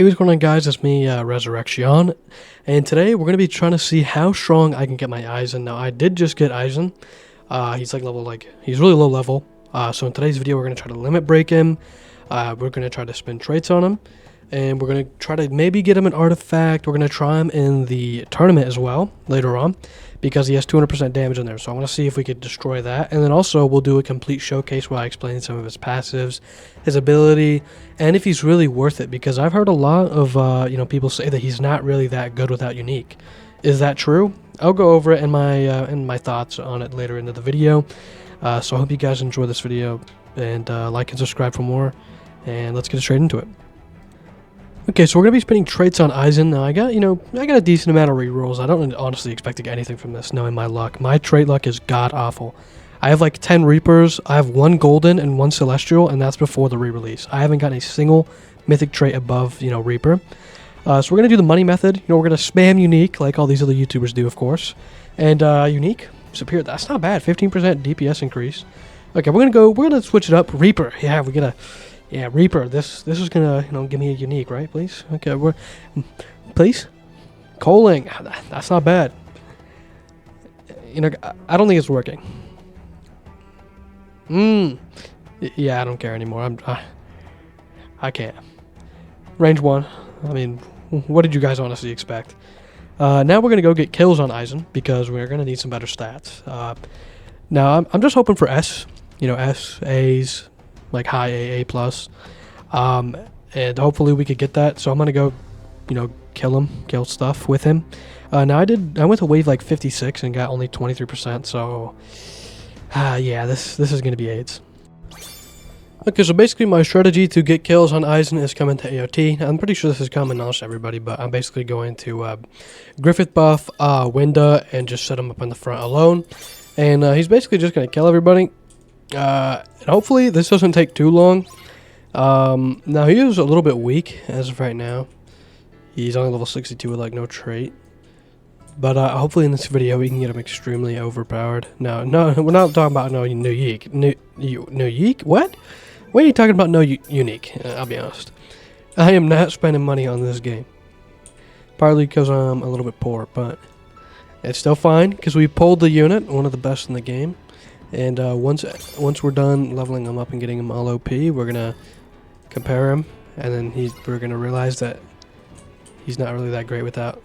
Hey, what's going on, guys? It's me, Resurrection, and today we're going to be trying to see how strong I can get my Aizen. Now, I did just get Aizen. He's he's really low level. So in today's video, we're going to try to limit break him. We're going to try to spin traits on him, and we're going to try to maybe get him an artifact. We're going to try him in the tournament as well later on, because he has 200% damage in there. So I want to see if we could destroy that. And then also we'll do a complete showcase where I explain some of his passives, his ability, and if he's really worth it. Because I've heard a lot of people say that he's not really that good without unique. Is that true? I'll go over it in my thoughts on it later into the video. So I hope you guys enjoy this video, and like and subscribe for more. And let's get straight into it. Okay, so we're going to be spinning traits on Aizen. Now, I got a decent amount of rerolls. I don't honestly expect to get anything from this, knowing my luck. My trait luck is god-awful. I have like 10 Reapers, I have 1 Golden and 1 Celestial, and that's before the re-release. I haven't gotten a single mythic trait above, Reaper. So we're going to do the money method. We're going to spam unique, like all these other YouTubers do, of course. And unique, superior, that's not bad. 15% DPS increase. Okay, we're going to switch it up. Reaper, yeah, Reaper, this is gonna, give me a unique, right, please? Okay, please? Coaling, that's not bad. I don't think it's working. Yeah, I don't care anymore, I can't. Range 1, I mean, what did you guys honestly expect? Now we're gonna go get kills on Aizen, because we're gonna need some better stats. Now, I'm just hoping for S, S, A's, like high AA plus, and hopefully we could get that. So I'm gonna go, kill stuff with him. Now I went to wave like 56 and got only 23%. So, yeah, this is gonna be AIDS. Okay, so basically my strategy to get kills on Aizen is coming to AOT. I'm pretty sure this is common knowledge to everybody, but I'm basically going to Griffith buff Winda and just set him up in the front alone, and he's basically just gonna kill everybody. And hopefully this doesn't take too long. Now he is a little bit weak as of right now. He's only level 62 with like no trait. But hopefully in this video we can get him extremely overpowered. No, we're not talking about no unique. No unique? What? What are you talking about no unique? I'll be honest. I am not spending money on this game. Partly because I'm a little bit poor, but it's still fine because we pulled the unit, one of the best in the game. And once we're done leveling him up and getting him all OP, we're gonna compare him, and then we're gonna realize that he's not really that great without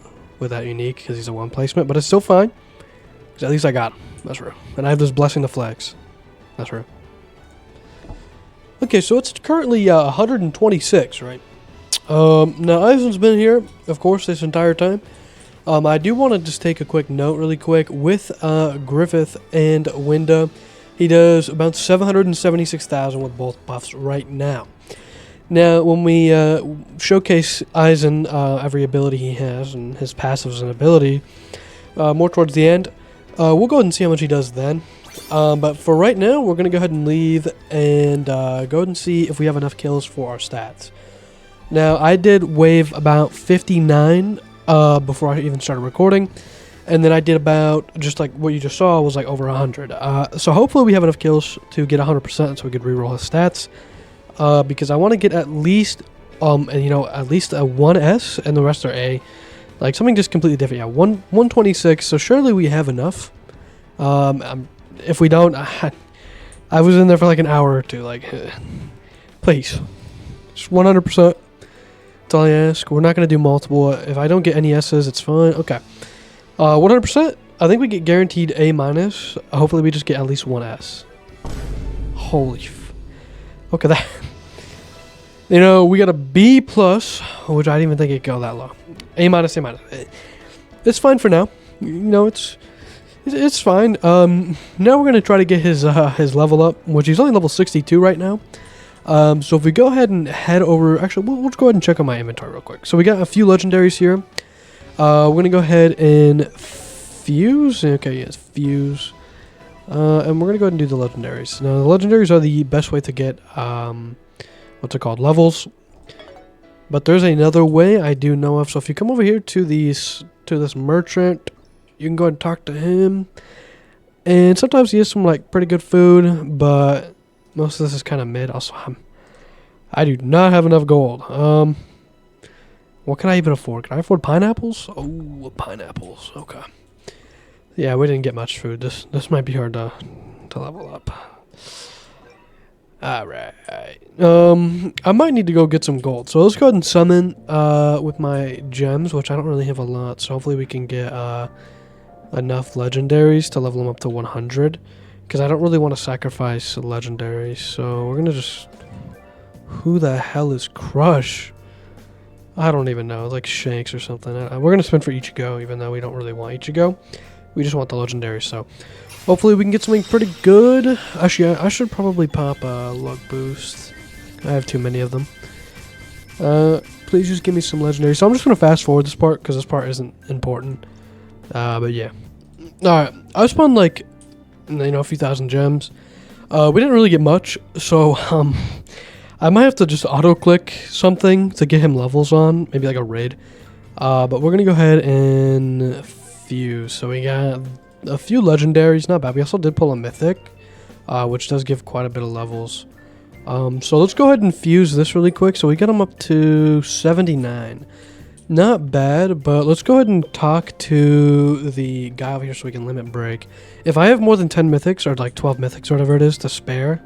unique, because he's a 1 placement. But it's still fine, because at least I got him. That's true. And I have this blessing to flex. That's true. Okay, so it's currently 126, right? Now Aizen's been here, of course, this entire time. I do want to just take a quick note really quick. With Griffith and Winda, he does about 776,000 with both buffs right now. Now, when we showcase Aizen, every ability he has, and his passives and ability, more towards the end, we'll go ahead and see how much he does then. But for right now, we're going to go ahead and leave and go ahead and see if we have enough kills for our stats. Now, I did wave about 59 before I even started recording, and then I did about, just like what you just saw, was like over 100. So hopefully we have enough kills to get 100% so we could reroll his stats, because I want to get at least at least a 1S and the rest are A, like something just completely different. Yeah, 126. So surely we have enough. If we don't, I was in there for like an hour or two, like please, just 100%. That's all I ask. We're not going to do multiple. If I don't get any S's, it's fine. Okay. 100%. I think we get guaranteed A minus. Hopefully we just get at least 1 S. Holy okay, that. We got a B plus, which I didn't even think it'd go that low. A minus, A minus. It's fine for now. It's fine. Now we're going to try to get his level up, which he's only level 62 right now. So if we go ahead and head over, actually, we'll go ahead and check on my inventory real quick. So we got a few legendaries here. We're going to go ahead and fuse. Okay, yes, fuse. And we're going to go ahead and do the legendaries. Now, the legendaries are the best way to get, what's it called, levels. But there's another way I do know of. So if you come over here to this merchant, you can go ahead and talk to him. And sometimes he has some, like, pretty good food, but most of this is kind of mid. Also, I do not have enough gold. What can I even afford? Can I afford pineapples? Oh, pineapples. Okay. Yeah, we didn't get much food. This might be hard to level up. Alright. I might need to go get some gold. So let's go ahead and summon with my gems, which I don't really have a lot. So hopefully we can get enough legendaries to level them up to 100. Because I don't really want to sacrifice legendaries. So we're going to just... Who the hell is Crush? I don't even know. It's like Shanks or something. We're going to spend for Ichigo, even though we don't really want Ichigo. We just want the legendaries, so... Hopefully we can get something pretty good. Actually, I should probably pop a luck boost. I have too many of them. Please just give me some legendary. So I'm just going to fast forward this part because this part isn't important. But yeah. Alright, I spun like, a few thousand gems. We didn't really get much, so I might have to just auto-click something to get him levels on. Maybe like a raid. But we're going to go ahead and fuse. So we got... a few legendaries, not bad. We also did pull a mythic, which does give quite a bit of levels. So let's go ahead and fuse this really quick. So we got them up to 79. Not bad, but let's go ahead and talk to the guy over here so we can limit break. If I have more than 10 mythics, or like 12 mythics, or whatever it is, to spare,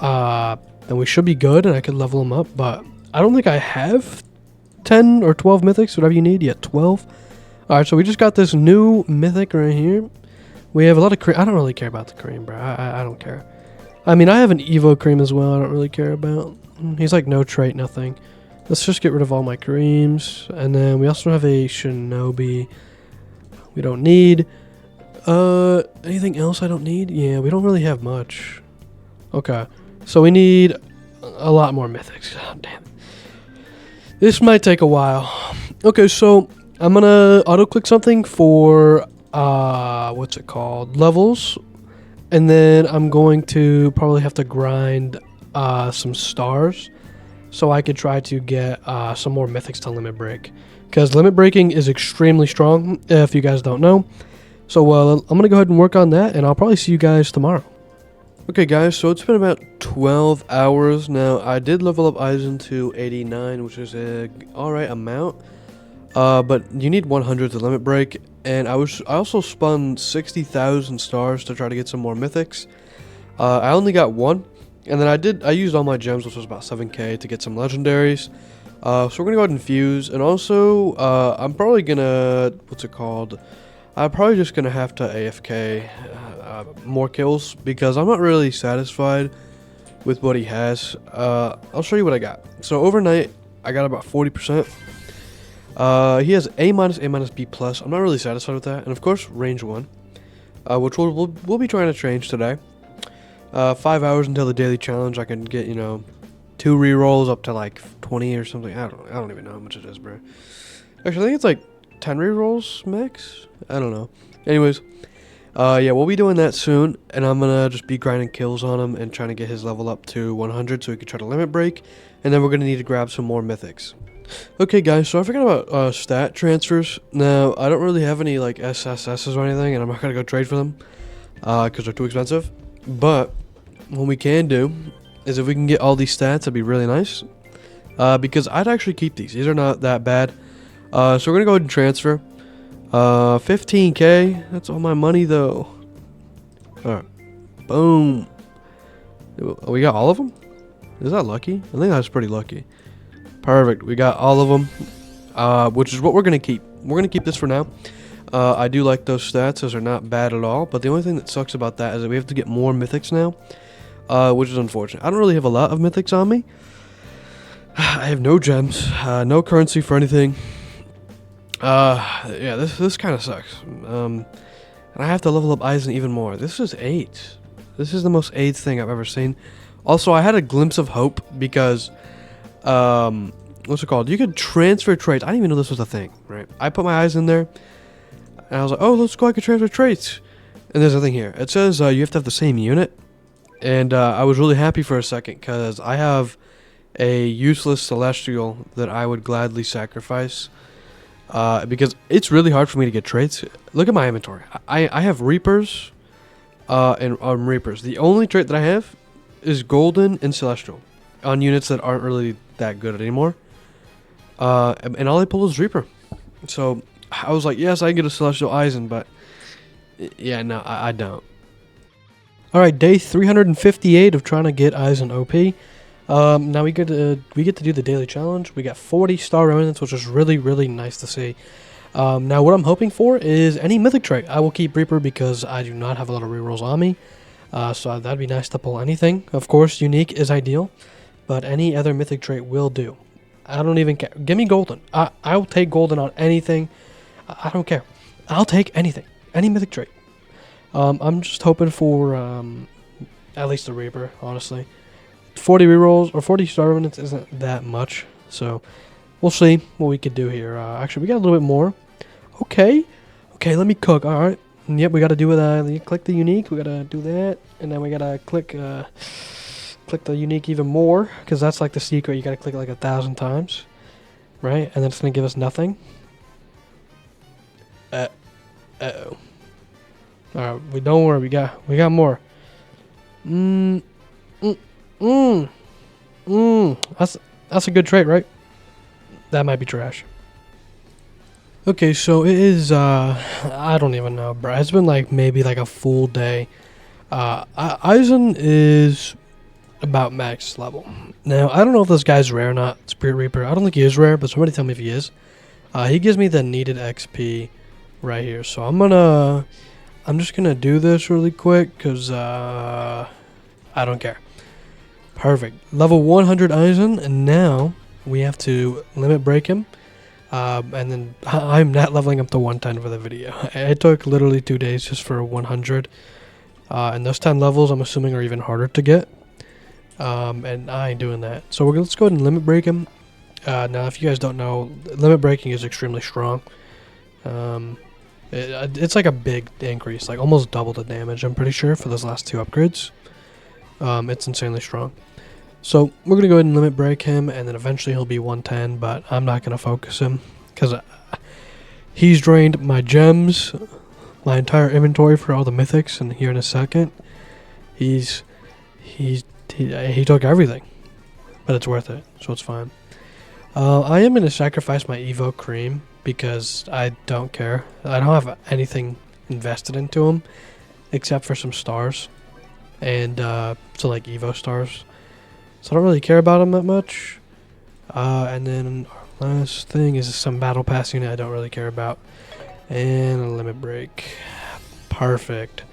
then we should be good, and I could level them up. But I don't think I have 10 or 12 mythics, whatever you need. Yeah, 12. Alright, so we just got this new mythic right here. We have a lot of cream. I don't really care about the cream, bro. I don't care. I mean, I have an Evo cream as well I don't really care about. He's like no trait, nothing. Let's just get rid of all my creams. And then we also have a Shinobi. We don't need. Anything else I don't need? Yeah, we don't really have much. Okay. So we need a lot more mythics. God damn it. This might take a while. Okay, so... I'm gonna auto-click something for, what's it called? Levels. And then I'm going to probably have to grind some stars so I could try to get some more mythics to limit break. Because limit breaking is extremely strong, if you guys don't know. So I'm gonna go ahead and work on that, and I'll probably see you guys tomorrow. Okay guys, so it's been about 12 hours now. I did level up Aizen to 89, which is a alright amount. But you need 100 to limit break, and I also spun 60,000 stars to try to get some more mythics. I only got one, and then I used all my gems, which was about 7k, to get some legendaries. So we're gonna go ahead and fuse, and also I'm probably gonna I'm probably just gonna have to AFK more kills because I'm not really satisfied with what he has. I'll show you what I got. So overnight, I got about 40%. He has A-, A-, B+. I'm not really satisfied with that. And of course, range 1, which we'll be trying to change today. 5 hours until the daily challenge. I can get, 2 rerolls up to like 20 or something. I don't even know how much it is, bro. Actually, I think it's like 10 rerolls max. I don't know. Anyways, yeah, we'll be doing that soon, and I'm gonna just be grinding kills on him and trying to get his level up to 100 so he can try to limit break. And then we're gonna need to grab some more mythics. Okay guys, so I forgot about stat transfers. Now, I don't really have any like SSSs or anything, and I'm not going to go trade for them because they're too expensive. But what we can do is if we can get all these stats, that'd be really nice. Because I'd actually keep these. These are not that bad. So we're going to go ahead and transfer. 15k, that's all my money though. Alright, boom. We got all of them? Is that lucky? I think that's pretty lucky. Perfect. We got all of them, which is what we're going to keep. We're going to keep this for now. I do like those stats. Those are not bad at all. But the only thing that sucks about that is that we have to get more mythics now, which is unfortunate. I don't really have a lot of mythics on me. I have no gems, no currency for anything. Yeah, this kind of sucks. And I have to level up Aizen even more. This is 8. This is the most AIDS thing I've ever seen. Also, I had a glimpse of hope because... what's it called? You could transfer traits. I didn't even know this was a thing, right? I put my eyes in there, and I was like, oh, let's go, I can transfer traits. And there's a thing here. It says you have to have the same unit, and I was really happy for a second, because I have a useless Celestial that I would gladly sacrifice, because it's really hard for me to get traits. Look at my inventory. I have Reapers, and Reapers. The only trait that I have is Golden and Celestial on units that aren't really that good anymore. And all I pulled was Reaper. So I was like, yes, I can get a Celestial Aizen, but yeah, no, I don't. Alright, day 358 of trying to get Aizen OP. Now we get to do the daily challenge. We got 40 star remnants, which is really, really nice to see. Now what I'm hoping for is any mythic trait. I will keep Reaper because I do not have a lot of rerolls on me. So that'd be nice to pull anything. Of course, unique is ideal, but any other mythic trait will do. I don't even care. Give me golden. I'll take golden on anything. I don't care. I'll take anything. Any mythic trait. I'm just hoping for at least the Reaper, honestly. 40 rerolls or 40 star remnants isn't that much, so we'll see what we could do here. Actually, we got a little bit more. Okay, let me cook. All right. Yep, we got to do it. Click the unique. We got to do that, and then we got to click the unique even more because that's like the secret. You got to click it like 1,000 times, right? And then it's gonna give us nothing. Uh oh. All right, we don't worry. We got more. That's a good trait, right? That might be trash. Okay, so it is, I don't even know, bro. It's been like maybe like a full day. Aizen is about max level. Now, I don't know if this guy's rare or not, Spirit Reaper. I don't think he is rare, but somebody tell me if he is. He gives me the needed XP right here. So I'm just gonna do this really quick because I don't care. Perfect. Level 100 Aizen, and now we have to limit break him. And then I'm not leveling up to 110 for the video. It took literally 2 days just for 100. And those 10 levels I'm assuming are even harder to get. And I ain't doing that. So let's go ahead and limit break him. Now if you guys don't know, limit breaking is extremely strong. It's like a big increase, like almost double the damage, I'm pretty sure, for those last 2 upgrades. It's insanely strong. So we're going to go ahead and limit break him, and then eventually he'll be 110, but I'm not going to focus him because he's drained my gems, my entire inventory for all the mythics, and here in a second, he took everything, but it's worth it, so it's fine. I am going to sacrifice my Evo Cream because I don't care. I don't have anything invested into him except for some stars and so like Evo stars. So I don't really care about him that much. And then our last thing is some battle pass unit I don't really care about. And a limit break. Perfect.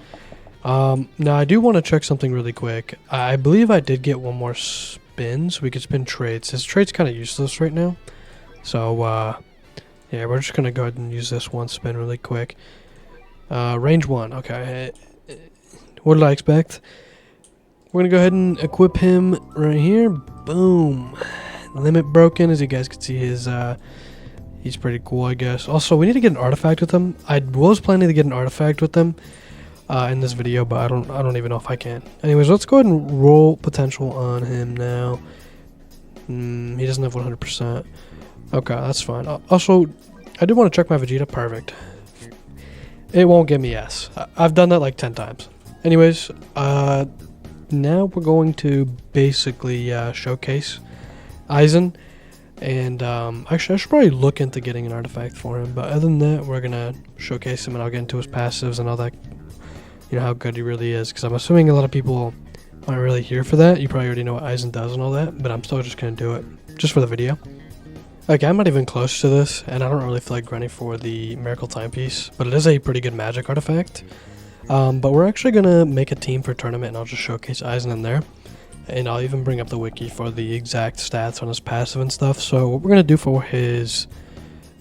Now I do want to check something really quick. I believe I did get one more spin, so we could spin traits. His trait's kind of useless right now. So yeah, we're just going to go ahead and use this one spin really quick. Range 1. Okay. What did I expect? We're going to go ahead and equip him right here. Boom. Limit broken. As you guys can see, he's pretty cool, I guess. Also, we need to get an artifact with him. I was planning to get an artifact with him in this video, but I don't even know if I can. Anyways, let's go ahead and roll potential on him now. He doesn't have 100%. Okay, that's fine. Also, I do want to check my Vegeta. Perfect. It won't give me S. I've done that like 10 times. Anyways, now we're going to basically showcase Aizen. And actually, I should probably look into getting an artifact for him. But other than that, we're going to showcase him and I'll get into his passives and all that. You know, how good he really is. Because I'm assuming a lot of people aren't really here for that. You probably already know what Aizen does and all that. But I'm still just going to do it just for the video. Okay, I'm not even close to this, and I don't really feel like grinding for the Miracle Timepiece, but it is a pretty good magic artifact. But we're actually going to make a team for tournament, and I'll just showcase Aizen in there. And I'll even bring up the wiki for the exact stats on his passive and stuff. So what we're going to do for his...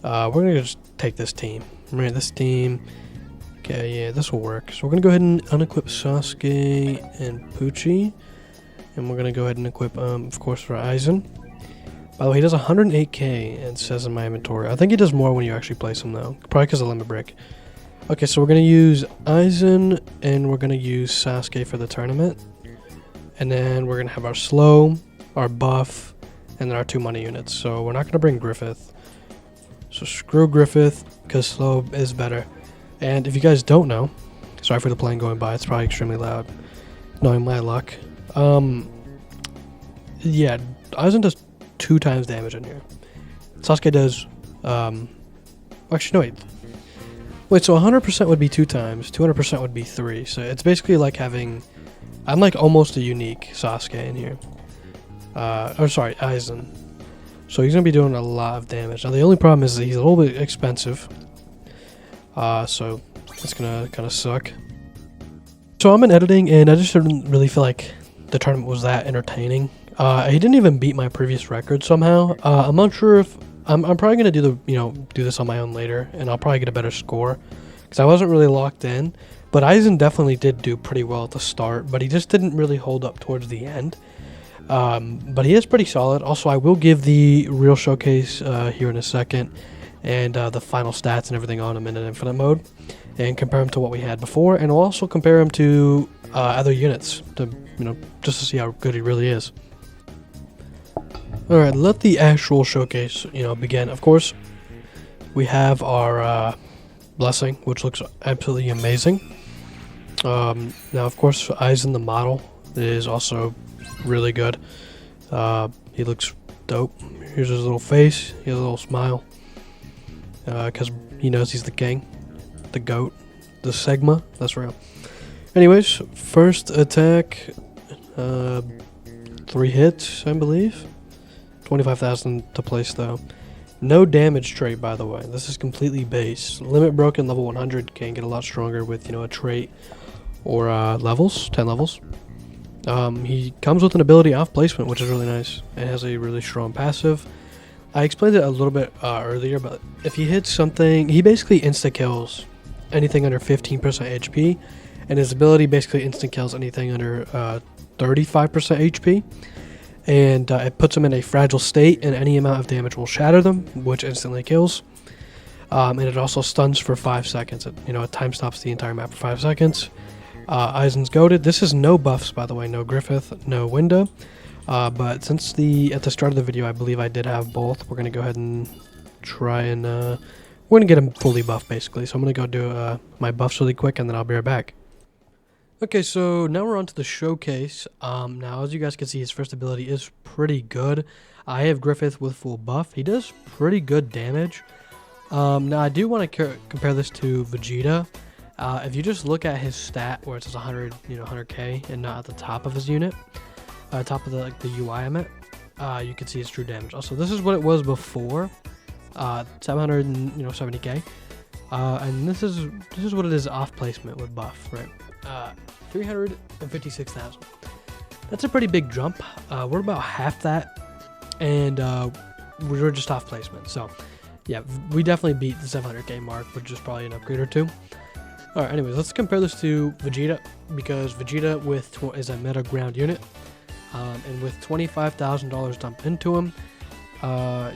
we're going to just take this team. Right, this team... Okay, yeah, this will work. So we're going to go ahead and unequip Sasuke and Poochie. And we're going to go ahead and equip, of course, for Aizen. By the way, he does 108k, it says in my inventory. I think he does more when you actually place him, though. Probably because of limit break. Okay, so we're going to use Aizen, and we're going to use Sasuke for the tournament. And then we're going to have our slow, our buff, and then our 2 money units. So we're not going to bring Griffith. So screw Griffith, because slow is better. And if you guys don't know, sorry for the plane going by, it's probably extremely loud, knowing my luck. Yeah, Aizen does 2 times damage in here. Sasuke does, actually, no, wait, so 100% would be 2 times, 200% would be 3, so it's basically like having, I'm like almost a unique Sasuke in here. Or sorry, Aizen. So he's going to be doing a lot of damage. Now the only problem is that he's a little bit expensive, so it's going to kind of suck. So I'm in editing, and I just didn't really feel like the tournament was that entertaining. He didn't even beat my previous record somehow. I'm not sure if I'm probably gonna do this on my own later, and I'll probably get a better score because I wasn't really locked in. But Aizen definitely did do pretty well at the start, but he just didn't really hold up towards the end. But he is pretty solid. Also, I will give the real showcase here in a second, and the final stats and everything on him in an infinite mode, and compare him to what we had before, and we'll also compare him to other units to just to see how good he really is. Alright, let the actual showcase, begin. Of course, we have our blessing, which looks absolutely amazing. Now, of course, Aizen the model is also really good. He looks dope. Here's his little face. He has a little smile. Because he knows he's the king. The goat. The Sigma. That's real. Anyways, first attack. 3 hits, I believe. 25,000 to place though. No damage trait, by the way. This is completely base. Limit broken, level 100. Can get a lot stronger with a trait or levels, 10 levels. He comes with an ability off placement, which is really nice. It has a really strong passive. I explained it a little bit earlier, but if he hits something, he basically insta kills anything under 15% HP, and his ability basically instant kills anything under 35% HP. And it puts them in a fragile state, and any amount of damage will shatter them, which instantly kills. And it also stuns for 5 seconds. It time stops the entire map for 5 seconds. Aizen's goated. This is no buffs, by the way. No Griffith, no Window. But since at the start of the video, I believe I did have both, we're going to go ahead and try and we're going to get him fully buffed, basically. So I'm going to go do my buffs really quick, and then I'll be right back. Okay, so now we're on to the showcase. Now, as you guys can see, his first ability is pretty good. I have Griffith with full buff. He does pretty good damage. Now, I do want to compare this to Vegeta. If you just look at his stat, where it says 100, 100k, and not at the top of his unit, top of the UI I'm at, you can see his true damage. Also, this is what it was before, 770k, and this is what it is off placement with buff, right? 356,000. That's a pretty big jump. We're about half that, and we're just off placement. So, yeah, we definitely beat the 700k mark, which is probably an upgrade or two. All right, anyways, let's compare this to Vegeta, because Vegeta is a meta ground unit, and with $25,000 dumped into him,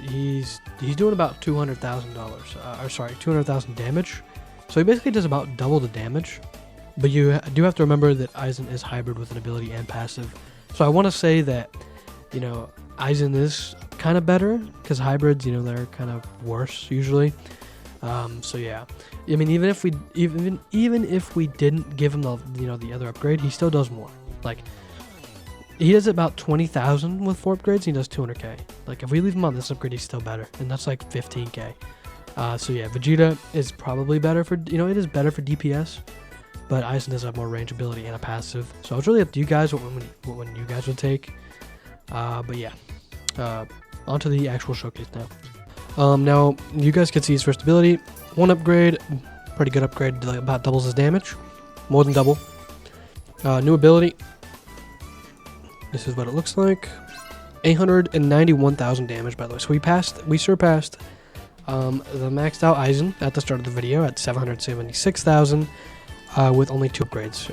he's doing about $200,000, or sorry, 200,000 damage. So he basically does about double the damage. But you do have to remember that Aizen is hybrid with an ability and passive. So I want to say that, Aizen is kind of better, because hybrids, they're kind of worse usually. So yeah, I mean, even if we didn't give him the other upgrade, he still does more. Like, he does about 20,000 with 4 upgrades. He does 200k. Like, if we leave him on this upgrade, he's still better, and that's like 15k. So yeah, Vegeta is probably better for it is better for DPS. But Aizen does have more range ability and a passive. So it's really up to you guys what one you guys would take. But yeah. Onto the actual showcase now. Now, you guys can see his first ability. 1 upgrade. Pretty good upgrade. About doubles his damage. More than double. New ability. This is what it looks like. 891,000 damage, by the way. So we surpassed the maxed out Aizen at the start of the video at 776,000. With only 2 upgrades.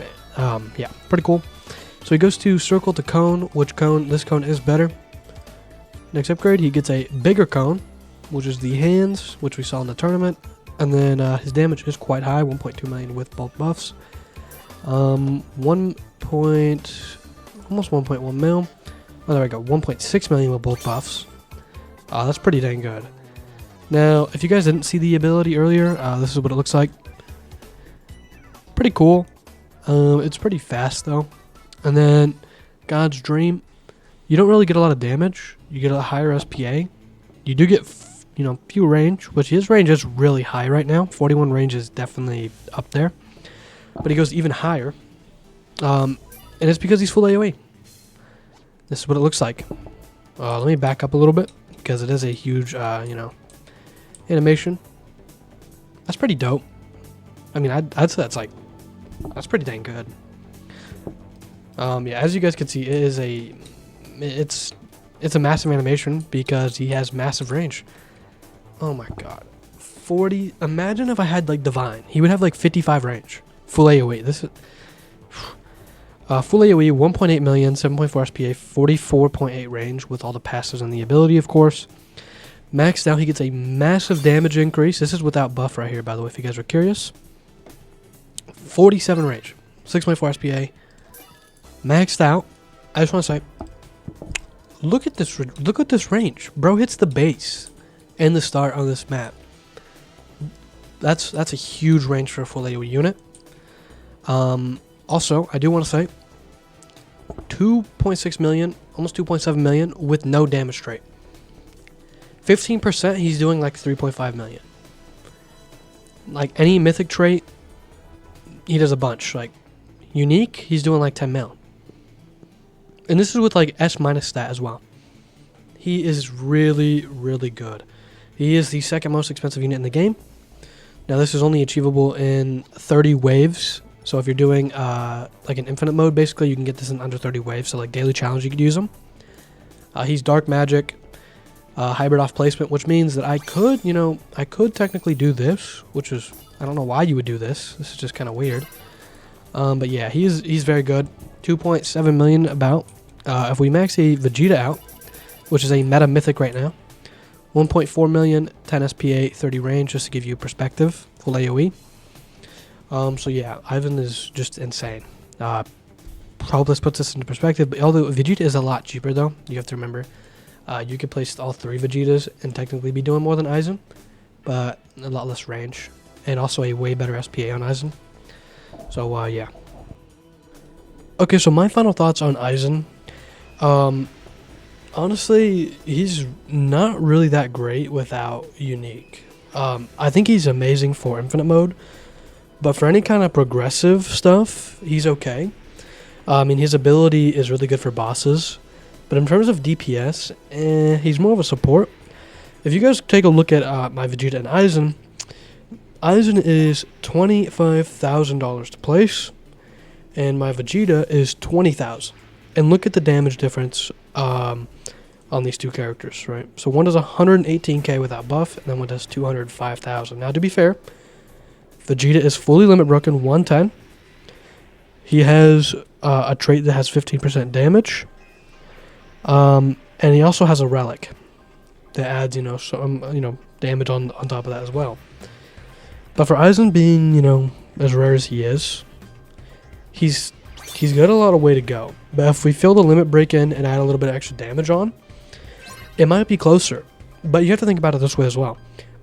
Yeah, pretty cool. So he goes to circle to cone, this cone is better. Next upgrade, he gets a bigger cone, which is the hands, which we saw in the tournament. And then his damage is quite high, 1.2 million with both buffs. Almost 1.1 mil. Oh, there we go, 1.6 million with both buffs. That's pretty dang good. Now, if you guys didn't see the ability earlier, this is what it looks like. Pretty cool. It's pretty fast though. And then God's Dream, you don't really get a lot of damage. You get a higher SPA. You do get few range, which his range is really high right now. 41 range is definitely up there. But he goes even higher. And it's because he's full AoE. This is what it looks like. Let me back up a little bit, because it is a huge, animation. That's pretty dope. I mean, I'd say that's pretty dang good. Yeah, as you guys can see, it's a massive animation because he has massive range. Oh my god. 40, imagine if I had like Divine. He would have like 55 range. Full AoE. This is full AoE, 1.8 million, 7.4 SPA, 44.8 range with all the passives and the ability, of course. Maxed out, he gets a massive damage increase. This is without buff right here, by the way, if you guys are curious. 47 range, 6.4 SPA. Maxed out. I just want to say, look at this range. Bro hits the base and the start on this map. That's a huge range for a full AoE unit. Also, I do want to say 2.6 million, almost 2.7 million with no damage trait. 15%, he's doing like 3.5 million. Like any mythic trait, he does a bunch. Like unique, he's doing like 10 mil. And this is with like S- stat as well. He is really, really good. He is the second most expensive unit in the game. Now this is only achievable in 30 waves. So if you're doing like an infinite mode, basically you can get this in under 30 waves. So like daily challenge, you could use him. He's dark magic, hybrid off placement, which means that I could technically do this, which is, I don't know why you would do this. This is just kind of weird. But yeah, he's very good. 2.7 million about. If we max a Vegeta out, which is a meta mythic right now, 1.4 million, 10 SPA, 30 range, just to give you perspective, full AoE. So yeah, Aizen is just insane. Probably puts this into perspective, but although Vegeta is a lot cheaper though, you have to remember, you could place all 3 Vegetas and technically be doing more than Aizen, but a lot less range, and also a way better SPA on Aizen. So yeah. Okay, so my final thoughts on Aizen. Honestly, he's not really that great without unique. I think he's amazing for infinite mode, but for any kind of progressive stuff, he's okay. I mean, his ability is really good for bosses, but in terms of DPS, he's more of a support. If you guys take a look at my Vegeta and Aizen, Aizen is $25,000 to place, and my Vegeta is $20,000. And look at the damage difference on these two characters, right? So one does 118k without buff, and then one does 205,000. Now, to be fair, Vegeta is fully limit broken, 110. He has a trait that has 15% damage, and he also has a relic that adds, some, damage on top of that as well. But for Aizen being, as rare as he is, he's got a lot of way to go. But if we fill the limit break in and add a little bit of extra damage on, it might be closer. But you have to think about it this way as well.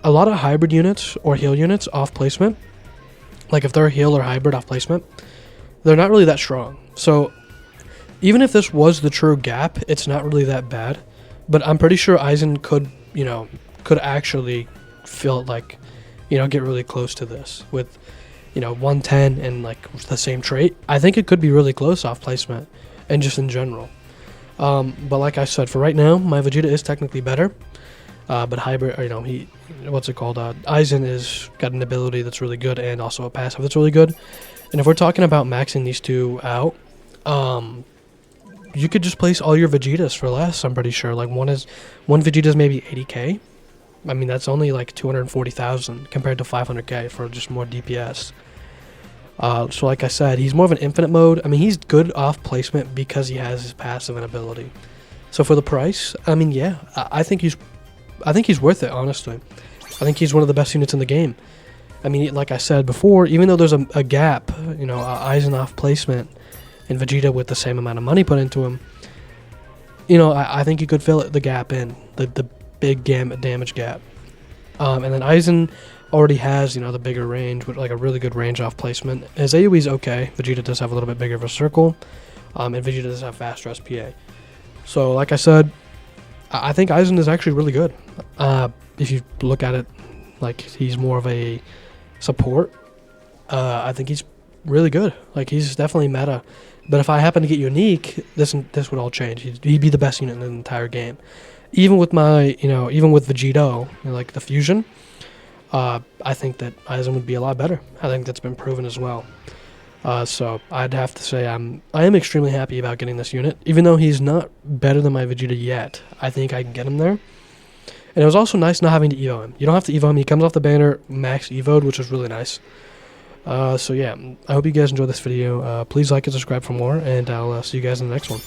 A lot of hybrid units or heal units off placement, like if they're a heal or hybrid off placement, they're not really that strong. So even if this was the true gap, it's not really that bad. But I'm pretty sure Aizen could actually feel like, get really close to this with, 110 and like the same trait. I think it could be really close off placement and just in general. But like I said, for right now, my Vegeta is technically better. But hybrid, Aizen is got an ability that's really good and also a passive that's really good. And if we're talking about maxing these two out, you could just place all your Vegetas for less, I'm pretty sure. Like one Vegeta's maybe 80k. I mean, that's only like 240,000 compared to 500k for just more DPS. So like I said, he's more of an infinite mode. I mean, he's good off placement because he has his passive and ability. So for the price, I mean, yeah, I think he's worth it, honestly. I think he's one of the best units in the game. I mean, like I said before, even though there's a gap, Aizen off placement and Vegeta with the same amount of money put into him, I think you could fill the gap in, the big damage gap. And then Aizen already has, the bigger range, with like a really good range off placement. His AoE is okay. Vegeta does have a little bit bigger of a circle, and Vegeta does have faster SPA. So, like I said, I think Aizen is actually really good. if you look at it like he's more of a support, I think he's really good. Like, he's definitely meta. But if I happen to get unique, this would all change. He'd be the best unit in the entire game. Even with my, even with Vegito, like the fusion, I think that Aizen would be a lot better. I think that's been proven as well. So I'd have to say I am extremely happy about getting this unit. Even though he's not better than my Vegeta yet, I think I can get him there. And it was also nice not having to evo him. You don't have to evo him. He comes off the banner max evoed, which is really nice. So yeah, I hope you guys enjoyed this video. Please like and subscribe for more, and I'll see you guys in the next one.